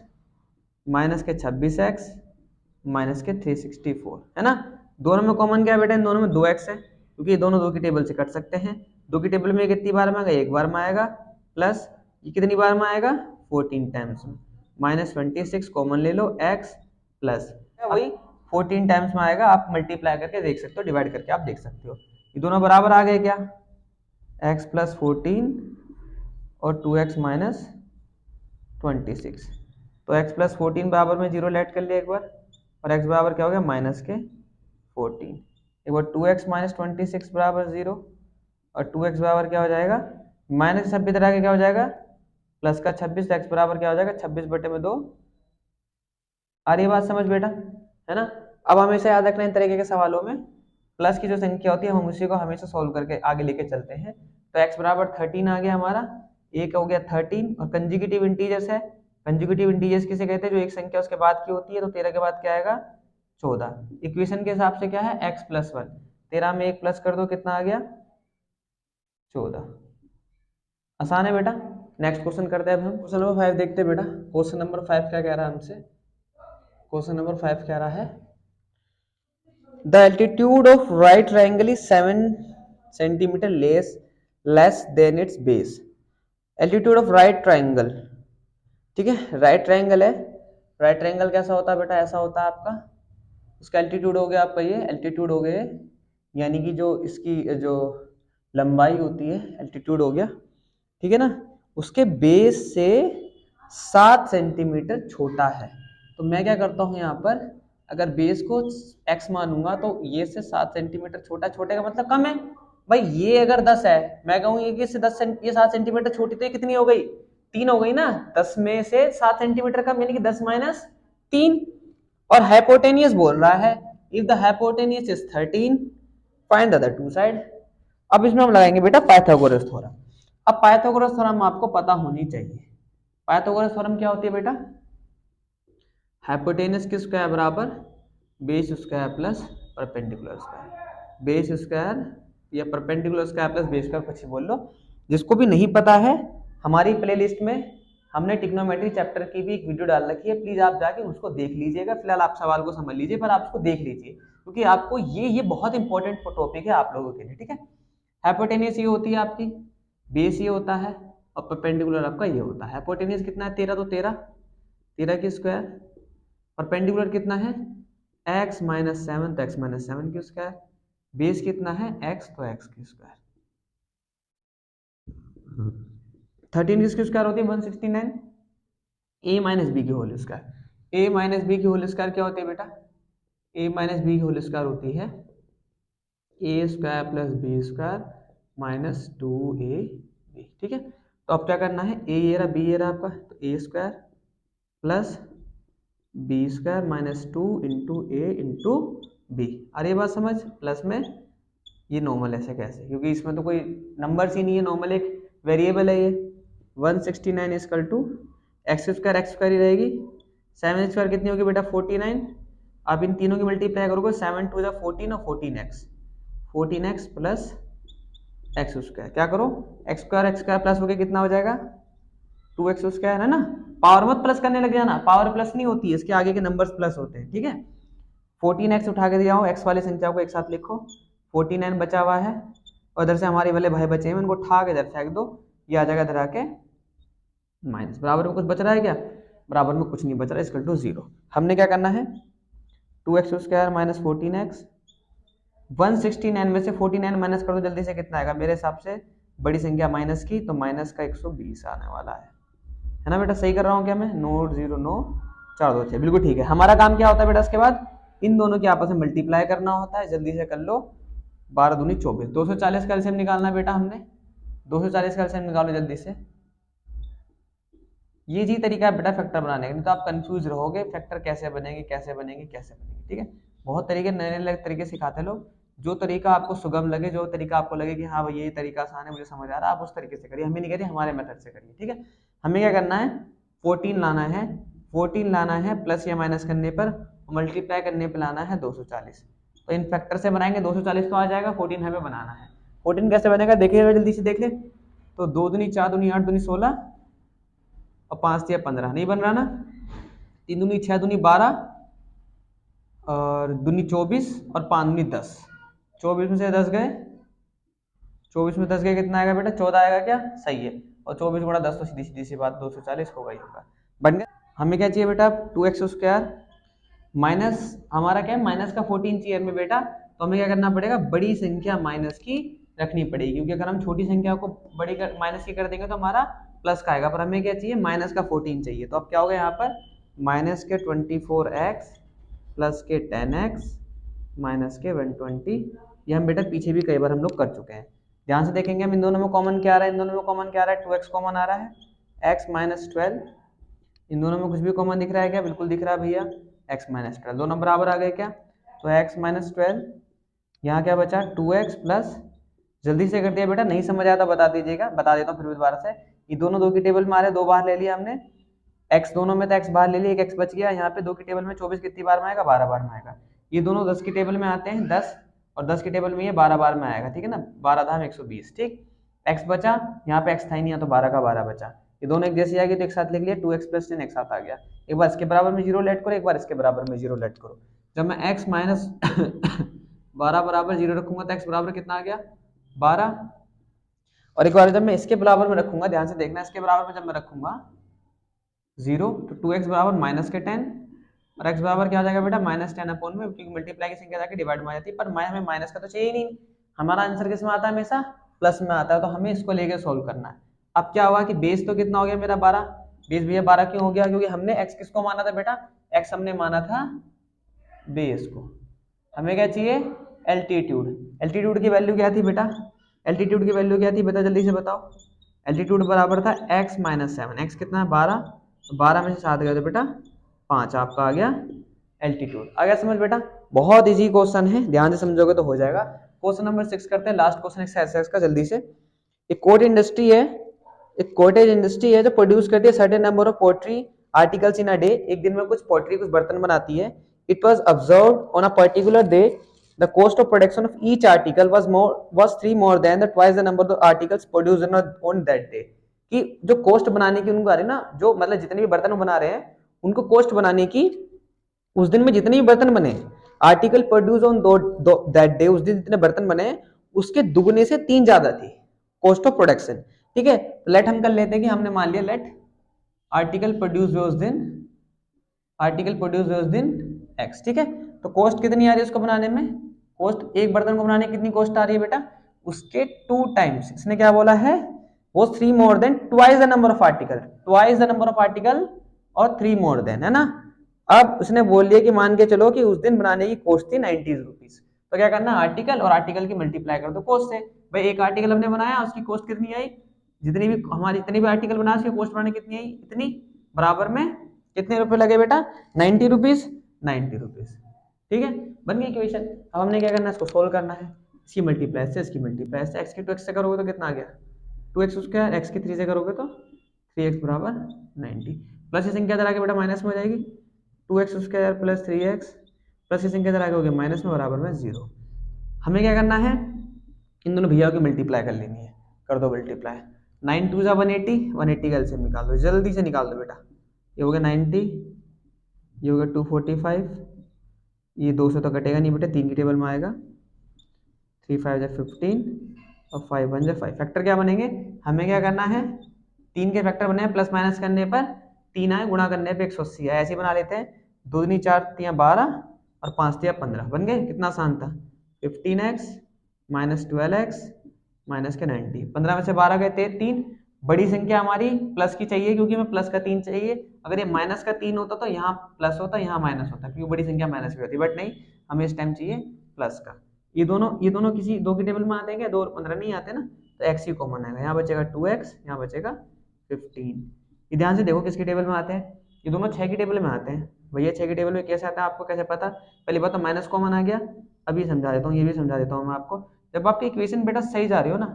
माइनस के 26x माइनस के 364, है ना। दोनों में कॉमन क्या है बेटा? इन दोनों में 2x है क्योंकि ये दोनों 2 की टेबल से कट सकते हैं। 2 की टेबल में कितनी बार में आएगा? एक बार में आएगा, प्लस ये कितनी बार में आएगा? 14 टाइम्स में, माइनस 26 कॉमन ले लो, x प्लस वही 14 टाइम्स में आएगा। आप मल्टीप्लाई करके देख सकते हो, डिवाइड करके आप देख सकते हो। ये दोनों बराबर आ गए क्या? x प्लस 14 और 2x माइनस 26, तो x प्लस 14 बराबर में 0 लेट कर लिया एक बार, और x बराबर क्या हो गया? माइनस के 14। एक बार 2x माइनस 26 बराबर 0, और 2x बराबर क्या हो जाएगा? माइनस 26 इधर आके क्या हो जाएगा? प्लस का 26, x बराबर क्या हो जाएगा? 26/2। आ रही है बात समझ बेटा, है ना। अब हमेशा याद रखना इन तरीके के सवालों में प्लस की जो संख्या होती है हम उसी को हमेशा सॉल्व करके आगे लेके चलते हैं। तो x बराबर 13 आ गया हमारा, एक हो गया 13, और कंजुगेटिव इंटीजर्स है। कंजुगेटिव इंटीजर्स किसे कहते हैं? जो एक संख्या उसके बाद की होती है। तो 13 के बाद क्या आएगा? 14। इक्वेशन के हिसाब से क्या है? x प्लस 1, 13 में 1 प्लस कर दो, कितना आ गया? 14। आसान है बेटा। नेक्स्ट क्वेश्चन करते हैं अब हम। क्वेश्चन नंबर 5 देखते हैं बेटा। क्वेश्चन नंबर 5 क्या कह रहा है हमसे? क्वेश्चन नंबर 5 कह रहा है the altitude of right triangle is 7 centimetre less than it's base. Altitude of right triangle, ठीक है, राइट ट्रायंगल है। राइट ट्रायंगल कैसा होता है बेटा? ऐसा होता है आपका, उसका एल्टीट्यूड हो गया आपका, ये एल्टीट्यूड हो गए, यानी कि जो इसकी जो लंबाई होती है एल्टीट्यूड हो गया, ठीक है ना, उसके बेस से 7 सेंटीमीटर छोटा है। तो मैं क्या करता हूँ यहाँ पर, अगर बेस को x मानूंगा तो ये से 7 सेंटीमीटर छोटा, छोटे का मतलब कम है भाई। ये अगर 10 है, मैं कहूँ ये से 10 ये 7 सेंटीमीटर छोटी, तो ये कितनी हो गई? 3 हो गई ना। 10 में से 7 सेंटीमीटर कम यानी कि 10 माइनस 3। और हाइपोटेनियस बोल रहा है if the hypotenuse is 13 find the other two side. अब इसमें हम लगाएंगे बेटा पाइथागोरस थ्योरम। अब पाइथागोरस थ्योरम आपको पता होनी चाहिए। पाइथागोरस थ्योरम क्या होती है बेटा? हाइपोटेनस की स्क्वायर बराबर base square plus perpendicular square. Base square या perpendicular square plus base square, कुछ बोल लो। जिसको भी नहीं पता है, हमारी प्लेलिस्ट में हमने ट्रिग्नोमेट्री चैप्टर की भी एक वीडियो डाल रखी है, प्लीज आप जाके उसको देख लीजिएगा। फिलहाल आप सवाल को समझ लीजिए, पर आप उसको देख लीजिए क्योंकि आपको ये बहुत इंपॉर्टेंट टॉपिक है आप लोगों के लिए, ठीक है। हाइपोटेनस ये होती है आपकी, बेस ये होता है, और परपेंडिकुलर आपका ये होता है। हाइपोटेनस कितना है? 13, तो 13 की स्क्वायर। परपेंडिकुलर कितना है? x माइनस 7, तो x माइनस 7 की स्क्वायर। बेस कितना है? x, तो x की स्क्वायर। 13 किसकी स्क्वायर होती है? 169। a माइनस बी की whole square. a minus B की होल स्क्वायर क्या होती है बेटा? a माइनस बी की होल स्क्वायर होती है a square plus B square minus 2ab, ठीक है। तो अब क्या करना है? a ये रहा, b ये रहा आपका, तो a square plus B square minus 2 into A into B. अरे ये बात समझ? प्लस में ये नॉर्मल ऐसे कैसे? क्योंकि इसमें तो कोई नंबर ही नहीं है, नॉर्मल एक वेरिएबल है ये। 169 इक्वल टू एक्स स्क्वायर ही रहेगी। 7 स्क्वायर कितनी होगी बेटा? 49। आप इन तीनों की मल्टीप्लाई करोगे, 7 2 14 और 14x प्लस एक्स स्क्वायर। क्या करो? एक्स स्क्वायर प्लस हो गया, कितना हो जाएगा? 2x स्क्वायर, है ना। पावर मत प्लस करने लग जाना, पावर प्लस नहीं होती है, इसके आगे के नंबर्स प्लस होते हैं, ठीक है। 14x उठा के दिया हूँ, x वाली संख्या को एक साथ लिखो। 49 बचा हुआ है, और इधर से हमारे वाले भाई बचे हैं, उनको उठा के इधर फेंक दो, ये आ जाएगा इधर आके माइनस। बराबर में कुछ बच रहा है क्या? बराबर में कुछ नहीं बच रहा है, इक्वल टू 0। हमने क्या करना है? 2x square minus 14x। 169 में से 49 माइनस कर दो जल्दी से, कितना आएगा? मेरे हिसाब से बड़ी संख्या माइनस की, तो माइनस का 120 आने वाला है ना बेटा? सही कर रहा हूँ क्या मैं? 9 0 9 4 2 6, बिल्कुल ठीक है। हमारा काम क्या होता है बेटा? इसके बाद इन दोनों के आपस में मल्टीप्लाई करना होता है, जल्दी से कर लो। 12 दूनी 24, 240 का एलसीएम निकालना है बेटा हमने, 240 का एलसीएम निकालो जल्दी से। ये जी तरीका है बेटा फैक्टर बनाने का, नहीं तो आप कंफ्यूज रहोगे फैक्टर कैसे बनेंगे कैसे बनेंगे कैसे बनेंगे। ठीक है, बहुत तरीके नए नए तरीके सिखाते लोग, जो तरीका आपको सुगम लगे, जो तरीका आपको लगे कि हाँ भाई ये तरीका आसान है, मुझे समझ आ रहा है, आप उस तरीके से करिए, हमें नहीं करिए, हमारे मेथड से करिए। ठीक है, हमें क्या करना है, 14 लाना है, 14 लाना है प्लस या माइनस करने पर, मल्टीप्लाई करने पर लाना है 240। तो इन फैक्टर से बनाएंगे 240 तो आ जाएगा, 14 हमें बनाना है। 14 कैसे बनेगा देखिएगा जल्दी से देख ले। तो 2 दूनी 4 दूनी 8 दूनी 16 और 5 दिया 15, नहीं बन रहा ना। 3 दूनी 6 दूनी 12 और दूनी 24 और 5 दूनी 10, 24 में से 10 गए, 24 में 10 गए कितना आएगा बेटा 14 आएगा क्या, सही है। और 24 गुणा 10 तो सीधी सीधी सी बात 240 होगा ही होगा, बन गया। हमें क्या चाहिए बेटा 2x स्क्वायर माइनस हमारा क्या है माइनस का 14 चाहिए हमें बेटा, तो हमें क्या करना पड़ेगा बड़ी संख्या माइनस की रखनी पड़ेगी, क्योंकि अगर हम छोटी संख्या को बड़ी माइनस की कर देंगे तो हमारा प्लस का आएगा, पर हमें क्या चाहिए माइनस का 14 चाहिए। तो अब क्या होगा यहाँ पर माइनस के 24x प्लस के 10x माइनस के 120, ये हम बेटा पीछे भी कई बार हम लोग कर चुके हैं। ध्यान से देखेंगे हम इन दोनों में कॉमन क्या आ रहा है, इन दोनों में कॉमन क्या आ रहा है 2x कॉमन आ रहा है, x माइनस 12, इन दोनों में कुछ भी कॉमन दिख रहा है क्या, बिल्कुल दिख रहा है भैया, x माइनस 12, दोनों बराबर आ गए क्या, तो x माइनस 12, यहाँ क्या बचा 2x प्लस, जल्दी से कर दिया बेटा, नहीं समझ आया तो बता दीजिएगा, बता देता हूँ फिर भी दोबारा से। ये दोनों दो की टेबल में आ रहे, दो बाहर ले लिया हमने, x दोनों में तो x बाहर ले लिया, एक x बच गया, यहाँ पे दो की टेबल में 24 कितनी बार में आएगा 12 बार में आएगा, ये दोनों 10 की टेबल में आते हैं 10 और 10 की टेबल में ये 12 बार में आएगा, ठीक है ना, 12 धाम 120, ठीक, x बचा, यहाँ पे x था ही नहीं तो 12 का 12 बचा, ये दोनों एक जैसी आ गई तो एक साथ लिख लिया 2x प्लस 10 एक साथ आ गया। एक बार इसके बराबर में 0 लेट करो, एक बार इसके बराबर में 0 लेट करो, जब मैं x माइनस 12 बराबर 0 रखूंगा तो x बराबर कितना आ गया 12, और एक बार जब मैं इसके बराबर में रखूंगा, ध्यान से देखना, इसके बराबर में जब मैं रखूंगा 0 तो 2x बराबर माइनस के 10 और x बराबर क्या आ जाएगा बेटा माइनस 10 अपॉन में, क्योंकि मल्टीप्लाई की संख्या जाके डिवाइड में आ जाती है, पर हमें माइनस का तो चाहिए ही नहीं, हमारा आंसर किस में आता है हमेशा प्लस में आता है, तो हमें इसको लेके सोल्व करना है। अब क्या हुआ कि बेस तो कितना हो गया मेरा 12, बेस भैया 12 क्यों हो गया, क्योंकि हमने x किसको माना था बेटा, x हमने माना था बेस को, हमें क्या चाहिए एल्टीट्यूड, एल्टीट्यूड की वैल्यू क्या थी बेटा, एल्टीट्यूड की वैल्यू क्या थी बता जल्दी से बताओ, एल्टीट्यूड बराबर था x माइनस 7, x कितना है 12, तो 12 में से 7 गया तो बेटा 5 आपका आ गया एल्टीट्यूड, आ गया समझ बेटा, बहुत इजी क्वेश्चन है, ध्यान से समझोगे तो हो जाएगा। क्वेश्चन नंबर 6 करते हैं, लास्ट क्वेश्चन एक्सरसाइज का जल्दी से। एक कोट इंडस्ट्री है, एक कॉटेज इंडस्ट्री है जो प्रोड्यूस करती है certain number of pottery articles in a day, एक दिन में कुछ पोट्री कुछ बर्तन बनाती है। It was observed on a particular day the cost of production of each article was 3 more than the twice the number of articles produced on that day, कि जो कोस्ट बनाने की उनको आ रही है ना, जो मतलब जितने भी बर्तन बना रहे हैं उनको कोस्ट बनाने की उस दिन में जितने भी बर्तन बने, article produce on that day, उस दिन जितने बर्तन बने उसके दुगने से 3 ज्यादा थी कॉस्ट ऑफ प्रोडक्शन, ठीक है। लेट हम कर लेते हैं कि हमने मान लिया लेट आर्टिकल प्रोड्यूस उस दिन, आर्टिकल प्रोड्यूस उस दिन x, ठीक है। तो कॉस्ट कितनी आ रही है उसको बनाने में, कॉस्ट एक बर्तन को बनाने की कितनी कॉस्ट आ रही है बेटा, उसके 2 टाइम्स, इसने क्या बोला है वो 3 more than twice the number of article, twice the number of article और 3 मोर देन, है ना। अब उसने बोल दिया कि मान के चलो कि उस दिन बनाने की कॉस्ट थी 90 रुपीज, तो क्या करना आर्टिकल और आर्टिकल की मल्टीप्लाई कर दो कॉस्ट से, भाई एक आर्टिकल हमने बनाया उसकी कॉस्ट कितनी आई, जितनी भी हमारी जितनी भी आर्टिकल बनाया उसकी कॉस्ट बनाने कितनी आई, इतनी, बराबर में कितने रुपए लगे बेटा 90 रुपीज, 90 रुपीज, ठीक है, बन गई इक्वेशन। अब हमने क्या करना है इसको सोल्व करना है, इसकी मल्टीप्लाई से इसकी मल्टीप्लाई से, x की 2x से करोगे तो कितना आ गया 2x स्क्वायर, x की 3 से करोगे तो 3x बराबर 90, प्लस ये संख्या इधर आके बेटा माइनस में हो जाएगी, 2x square plus 3x plus ये संख्या इधर आके हो गया माइनस में बराबर में 0। हमें क्या करना है इन दोनों भैया की मल्टीप्लाई कर लेनी है, कर दो मल्टीप्लाई, 9 2 जा 180, 180 का एलसीएम निकाल दो, जल्दी से निकाल दो बेटा, ये हो गया 90, ये हो गया 245, ये 200 तो कटेगा नहीं बेटा 3 की टेबल में आएगा, 3 5 जा 15 और 5 1 जा 5, फैक्टर क्या बनेंगे, हमें क्या करना है 3 के फैक्टर बने हैं, प्लस माइनस करने पर 3 आए, गुणा करने पे 180 आए, ऐसे बना लेते हैं, 2 दूनी 4 3 12 और 5 3 15, बन गए, कितना आसान था 15x माइनस 12x माइनस के 90, 15 में से 12 गए 3, बड़ी संख्या हमारी प्लस की चाहिए क्योंकि हमें प्लस का 3 चाहिए, अगर ये माइनस का 3 होता तो यहाँ प्लस होता यहाँ माइनस होता, क्योंकि बड़ी संख्या माइनस की होती, बट नहीं हमें इस टाइम चाहिए प्लस का, ये दोनों किसी दो की टेबल में आते हैं क्या? 2 और 15 नहीं आते ना, तो x ही कॉमन आएगा। यहाँ बचेगा 2x, यहाँ बचेगा 15। ये ध्यान से देखो किसकी टेबल में आते हैं, ये दोनों 6 की टेबल में आते हैं। भैया 6 की टेबल में कैसे आता है आपको कैसे पता? पहली बात तो माइनस कॉमन आ गया। अभी समझा देता हूँ, ये भी समझा देता हूँ मैं आपको। जब आपकी इक्वेशन बेटा सही जा रही हो ना,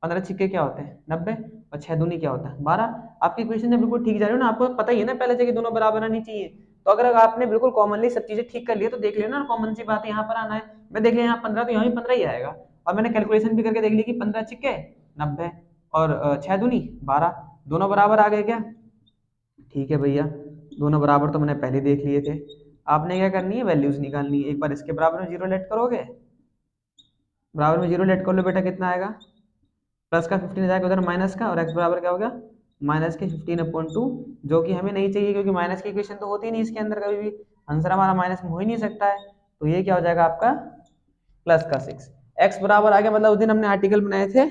15 छिक्के क्या होते हैं 90, और 6 दूनी क्या होता है 12। आपकी इक्वेशन जब बिल्कुल ठीक जा रही हो ना, आपको पता ही है ना पहले से कि दोनों बराबर आनी चाहिए। तो अगर आपने बिल्कुल कॉमनली सब चीजें ठीक कर ली है तो देख लियो ना, कॉमन सी बात है यहाँ पर आना है। मैं देख लिया यहाँ 15 तो यहाँ भी 15 ही आएगा। और मैंने कैलकुलेशन भी करके देख ली कि 15 छिक्के 90 और 6 दूनी 12, दोनों बराबर आ गए क्या? ठीक है भैया, दोनों बराबर तो मैंने पहले देख लिए थे। आपने क्या करनी है, वैल्यूज निकालनी है। एक बार इसके बराबर में जीरो लेट करोगे, बराबर में जीरो लेट कर लो बेटा, कितना आएगा? प्लस का 15 जाएगा उधर माइनस का, और एक्स बराबर क्या हो गया? माइनस के 15/2, जो कि हमें नहीं चाहिए क्योंकि माइनस की इक्वेशन तो होती नहीं इसके अंदर कभी भी। आंसर हमारा माइनस में हो ही नहीं सकता है। तो ये क्या हो जाएगा आपका? प्लस का 6। एक्स बराबर आ गया, मतलब उस दिन हमने आर्टिकल बनाए थे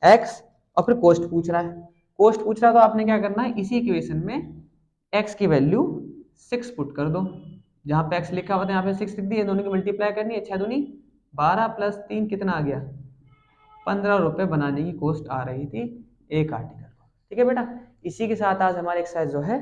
एक्स, और फिर कोस्ट पूछ रहा है। कोस्ट पूछ रहा है तो आपने क्या करना है, इसी इक्वेशन में एक्स की वैल्यू 6 पुट कर दो। जहां पे एक्स लिखा हुआ था यहाँ पे 6 लिख दी। दोनों की मल्टीप्लाई करनी है, 6 दूनी 12 प्लस 3 कितना आ गया? 15 रुपए बनाने की कॉस्ट आ रही थी एक आर्टिकल को। ठीक है बेटा, इसी के साथ आज हमारी एक्सरसाइज जो है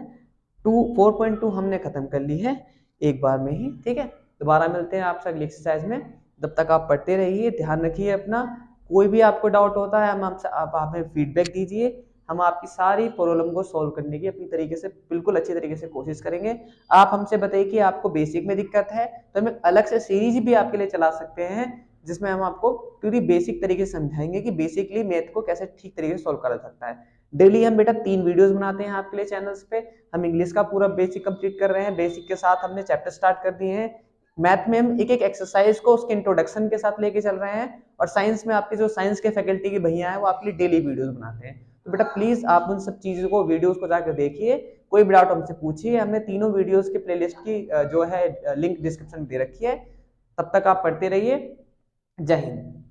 4.2 हमने खत्म कर ली है एक बार में ही। ठीक है, दोबारा मिलते हैं आपसे अगली एक्सरसाइज में। तब तक आप पढ़ते रहिए, ध्यान रखिए अपना। कोई भी आपको डाउट होता है हम आपसे आप हमें फीडबैक दीजिए। हम आपकी सारी प्रॉब्लम को सॉल्व करने की अपनी तरीके से बिल्कुल अच्छी तरीके से कोशिश करेंगे। आप हमसे बताइए कि आपको बेसिक में दिक्कत है तो हम एक अलग से सीरीज भी आपके लिए चला सकते हैं, जिसमें हम आपको पूरी बेसिक तरीके से समझाएंगे कि बेसिकली मैथ को कैसे ठीक तरीके से सॉल्व करा सकता है। डेली हम बेटा 3 वीडियोस बनाते हैं आपके लिए चैनल्स पे। हम इंग्लिश का पूरा बेसिक कंप्लीट कर रहे हैं, बेसिक के साथ हमने चैप्टर स्टार्ट कर दिए हैं। मैथ में हम एक एक एक्सरसाइज को उसके इंट्रोडक्शन के साथ लेके चल रहे हैं, और साइंस में आपके जो साइंस के फैकल्टी के भैया हैं वो आपके लिए डेली वीडियोस बनाते हैं। तो बेटा प्लीज आप उन सब चीजों को वीडियोस को जाकर देखिए, कोई भी डाउट हमसे पूछिए। हमने तीनों वीडियोस के प्लेलिस्ट की जो है लिंक डिस्क्रिप्शन में दे रखी है। तब तक आप पढ़ते रहिए। जय हिंद।